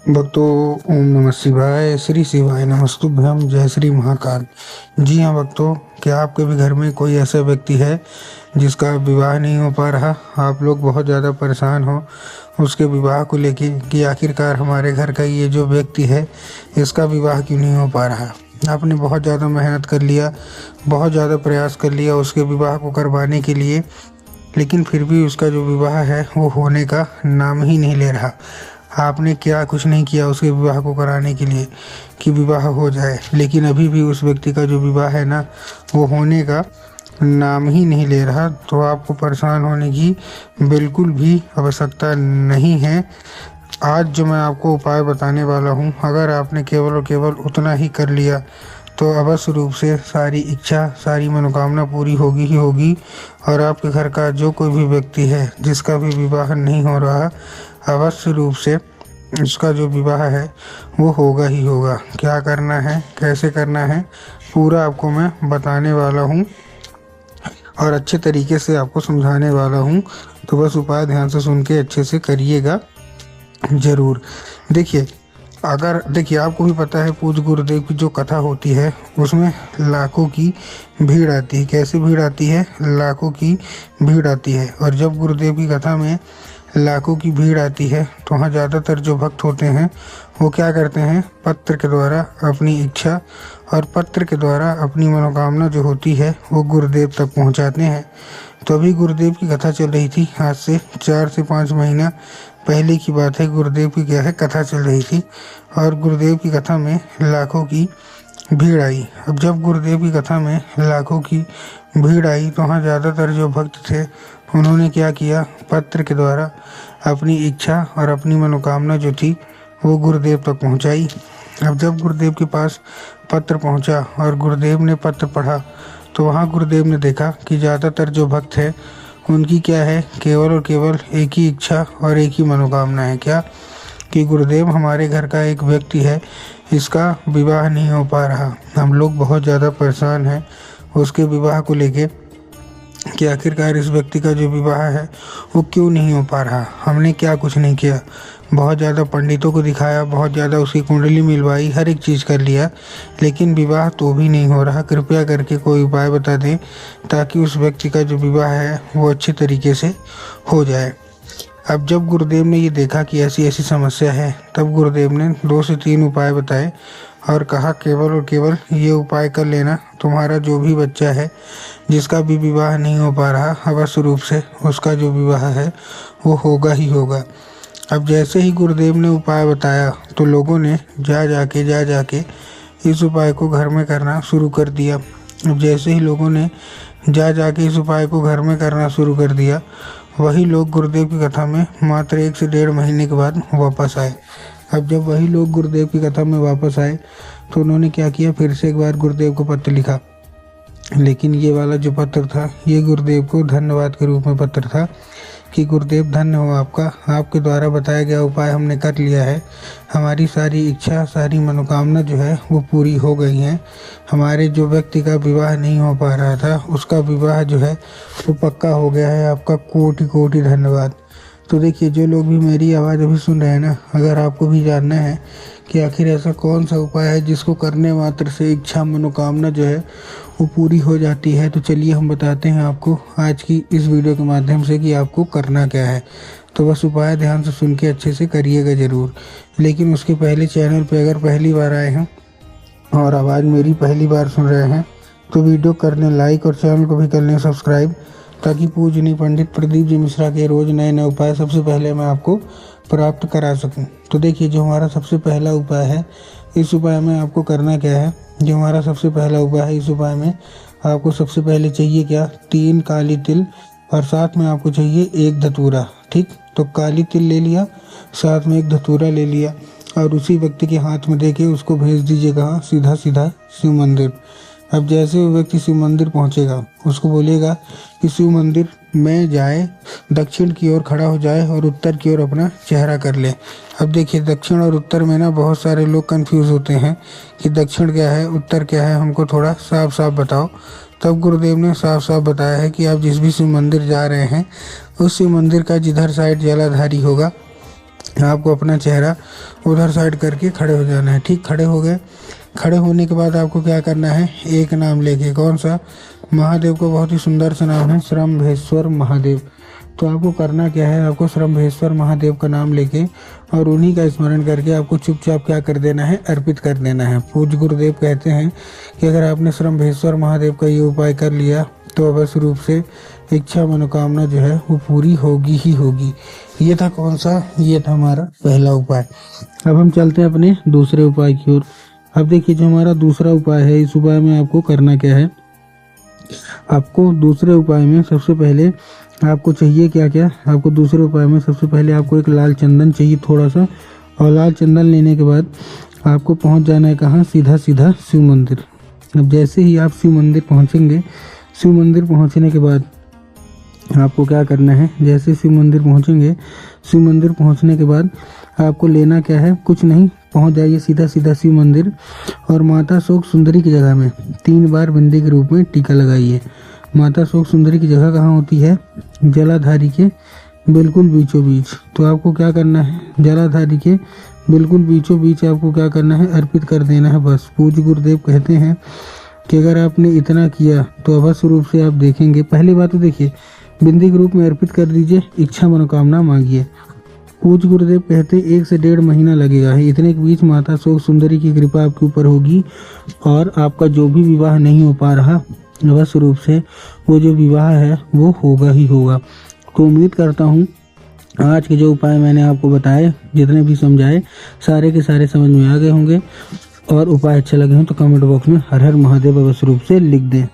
भक्तों, ओम नमः शिवाय, श्री शिवाय नमस्तुभ्यम, जय श्री महाकाल। जी हाँ भक्तों, क्या आपके भी घर में कोई ऐसा व्यक्ति है जिसका विवाह नहीं हो पा रहा? आप लोग बहुत ज़्यादा परेशान हो उसके विवाह को लेके कि आखिरकार हमारे घर का ये जो व्यक्ति है इसका विवाह क्यों नहीं हो पा रहा। आपने बहुत ज़्यादा मेहनत कर लिया, बहुत ज़्यादा प्रयास कर लिया उसके विवाह को करवाने के लिए, लेकिन फिर भी उसका जो विवाह है वो होने का नाम ही नहीं ले रहा। आपने क्या कुछ नहीं किया उसके विवाह को कराने के लिए कि विवाह हो जाए, लेकिन अभी भी उस व्यक्ति का जो विवाह है ना वो होने का नाम ही नहीं ले रहा। तो आपको परेशान होने की बिल्कुल भी आवश्यकता नहीं है। आज जो मैं आपको उपाय बताने वाला हूँ, अगर आपने केवल और केवल उतना ही कर लिया तो अवश्य रूप से सारी इच्छा, सारी मनोकामना पूरी होगी ही होगी। और आपके घर का जो कोई भी व्यक्ति है जिसका भी विवाह नहीं हो रहा, अवश्य रूप से उसका जो विवाह है वो होगा ही होगा। क्या करना है, कैसे करना है, पूरा आपको मैं बताने वाला हूँ और अच्छे तरीके से आपको समझाने वाला हूँ। तो बस उपाय ध्यान से सुन के अच्छे से करिएगा ज़रूर। देखिए आपको भी पता है पूज्य गुरुदेव की जो कथा होती है उसमें लाखों की भीड़ आती है। कैसे भीड़ आती है? लाखों की भीड़ आती है। और जब गुरुदेव की कथा में लाखों की भीड़ आती है तो वहाँ ज़्यादातर जो भक्त होते हैं वो क्या करते हैं, पत्र के द्वारा अपनी इच्छा और पत्र के द्वारा अपनी मनोकामना जो होती है वो गुरुदेव तक पहुँचाते हैं। तो अभी गुरुदेव की कथा चल रही थी, आज से 4 से 5 महीना पहले की बात है। गुरुदेव की क्या है, कथा चल रही थी और गुरुदेव की कथा में लाखों की भीड़ आई। अब जब गुरुदेव की कथा में लाखों की भीड़ आई तो वहाँ ज़्यादातर जो भक्त थे उन्होंने क्या किया, पत्र के द्वारा अपनी इच्छा और अपनी मनोकामना जो थी वो गुरुदेव तक पहुँचाई। अब जब गुरुदेव के पास पत्र पहुँचा और गुरुदेव ने पत्र पढ़ा तो वहाँ गुरुदेव ने देखा कि ज़्यादातर जो भक्त है उनकी क्या है, केवल और केवल एक ही इच्छा और एक ही मनोकामना है। क्या? कि गुरुदेव, हमारे घर का एक व्यक्ति है, इसका विवाह नहीं हो पा रहा। हम लोग बहुत ज़्यादा परेशान हैं उसके विवाह को लेके कि आखिरकार इस व्यक्ति का जो विवाह है वो क्यों नहीं हो पा रहा। हमने क्या कुछ नहीं किया, बहुत ज़्यादा पंडितों को दिखाया, बहुत ज़्यादा उसकी कुंडली मिलवाई, हर एक चीज़ कर लिया, लेकिन विवाह तो भी नहीं हो रहा। कृपया करके कोई उपाय बता दें ताकि उस व्यक्ति का जो विवाह है वो अच्छे तरीके से हो जाए। अब जब गुरुदेव ने ये देखा कि ऐसी ऐसी समस्या है, तब गुरुदेव ने 2 से 3 उपाय बताए और कहा केवल और केवल ये उपाय कर लेना, तुम्हारा जो भी बच्चा है जिसका भी विवाह नहीं हो पा रहा, अवश्य रूप से उसका जो विवाह है वो होगा ही होगा। अब जैसे ही गुरुदेव ने उपाय बताया तो लोगों ने जा जाके इस उपाय को घर में करना शुरू कर दिया। अब जैसे ही लोगों ने जा जाके इस उपाय को घर में करना शुरू कर दिया, वही लोग गुरुदेव की कथा में मात्र 1 से 1.5 महीने के बाद वापस आए। अब जब वही लोग गुरुदेव की कथा में वापस आए तो उन्होंने क्या किया, फिर से एक बार गुरुदेव को पत्र लिखा। लेकिन ये वाला जो पत्र था ये गुरुदेव को धन्यवाद के रूप में पत्र था कि गुरुदेव धन्य हो आपका, आपके द्वारा बताया गया उपाय हमने कर लिया है। हमारी सारी इच्छा, सारी मनोकामना जो है वो पूरी हो गई हैं। हमारे जो व्यक्ति का विवाह नहीं हो पा रहा था उसका विवाह जो है वो पक्का हो गया है। आपका कोटि कोटि धन्यवाद। तो देखिए, जो लोग भी मेरी आवाज़ अभी सुन रहे हैं ना, अगर आपको भी जानना है कि आखिर ऐसा कौन सा उपाय है जिसको करने मात्र से इच्छा मनोकामना जो है वो पूरी हो जाती है, तो चलिए हम बताते हैं आपको आज की इस वीडियो के माध्यम से कि आपको करना क्या है। तो बस उपाय ध्यान से सुन के अच्छे से करिएगा ज़रूर। लेकिन उसके पहले चैनल पे अगर पहली बार आए हैं और आवाज़ मेरी पहली बार सुन रहे हैं तो वीडियो कर लें लाइक और चैनल को भी कर लें सब्सक्राइब, ताकि पूजनीय पंडित प्रदीप जी मिश्रा के रोज़ नए नए उपाय सबसे पहले मैं आपको प्राप्त करा सकूं। तो देखिए, जो हमारा सबसे पहला उपाय है, इस उपाय में आपको करना क्या है। जो हमारा सबसे पहला उपाय है, इस उपाय में आपको सबसे पहले चाहिए क्या, 3 काली तिल और साथ में आपको चाहिए 1 धतूरा। ठीक, तो काली तिल ले लिया, साथ में 1 धतूरा ले लिया और उसी व्यक्ति के हाथ में देके उसको भेज दीजिए कहाँ, सीधा सीधा शिव मंदिर। अब जैसे वो व्यक्ति शिव मंदिर पहुंचेगा उसको बोलिएगा कि शिव मंदिर में जाए, दक्षिण की ओर खड़ा हो जाए और उत्तर की ओर अपना चेहरा कर ले। अब देखिए, दक्षिण और उत्तर में ना बहुत सारे लोग कंफ्यूज होते हैं कि दक्षिण क्या है, उत्तर क्या है, हमको थोड़ा साफ साफ बताओ। तब गुरुदेव ने साफ साफ बताया है कि आप जिस भी शिव मंदिर जा रहे हैं उस शिव मंदिर का जिधर साइड जलाधारी होगा आपको अपना चेहरा उधर साइड करके खड़े हो जाना है। ठीक, खड़े हो गए। खड़े होने के बाद आपको क्या करना है, एक नाम लेके, कौन सा, महादेव को बहुत ही सुंदर सा नाम है, श्रम्भेश्वर महादेव। तो आपको करना क्या है, आपको श्रम्भेश्वर महादेव का नाम लेके और उन्हीं का स्मरण करके आपको चुपचाप क्या कर देना है, अर्पित कर देना है। पूज्य गुरुदेव कहते हैं कि अगर आपने श्रम्भेश्वर महादेव का ये उपाय कर लिया तो अवश्य रूप से इच्छा मनोकामना जो है वो पूरी होगी ही होगी। ये था कौन सा, ये था हमारा पहला उपाय। अब हम चलते हैं अपने दूसरे उपाय की ओर। अब देखिए जो हमारा दूसरा उपाय है, इस उपाय में आपको करना क्या है, आपको दूसरे उपाय में सबसे पहले आपको चाहिए क्या क्या, आपको दूसरे उपाय में सबसे पहले आपको एक लाल चंदन चाहिए थोड़ा सा, और लाल चंदन लेने के बाद आपको पहुंच जाना है कहाँ, सीधा सीधा शिव मंदिर। अब जैसे ही आप शिव मंदिर पहुंचेंगे, शिव मंदिर पहुंचने के बाद आपको क्या करना है, जैसे शिव मंदिर पहुंचेंगे, शिव मंदिर पहुंचने के बाद आपको लेना क्या है, कुछ नहीं, पहुंच जाइए सीधा सीधा शिव मंदिर और माता शोक सुंदरी की जगह में 3 बार बिंदी के रूप में टीका लगाइए। माता शोक सुंदरी की जगह कहाँ होती है, जलाधारी के बिल्कुल बीचों बीच। तो आपको क्या करना है, जलाधारी के बिल्कुल बीचों बीच आपको क्या करना है, अर्पित कर देना है बस। पूज्य गुरुदेव कहते हैं कि अगर आपने इतना किया तो अवश्य रूप से आप देखेंगे, पहली बात तो देखिए बिंदी के रूप में अर्पित कर दीजिए, इच्छा मनोकामना मांगिए। पूज्य गुरुदेव कहते 1 से 1.5 महीना लगेगा, इतने के बीच माता शोक सुंदरी की कृपा आपके ऊपर होगी और आपका जो भी विवाह नहीं हो पा रहा अवश्य रूप से वो जो विवाह है वो होगा ही होगा। तो उम्मीद करता हूँ आज के जो उपाय मैंने आपको बताए, जितने भी समझाए, सारे के सारे समझ में आ गए होंगे और उपाय अच्छे लगे हों तो कमेंट बॉक्स में हर हर महादेव अवश्य रूप से लिख दें।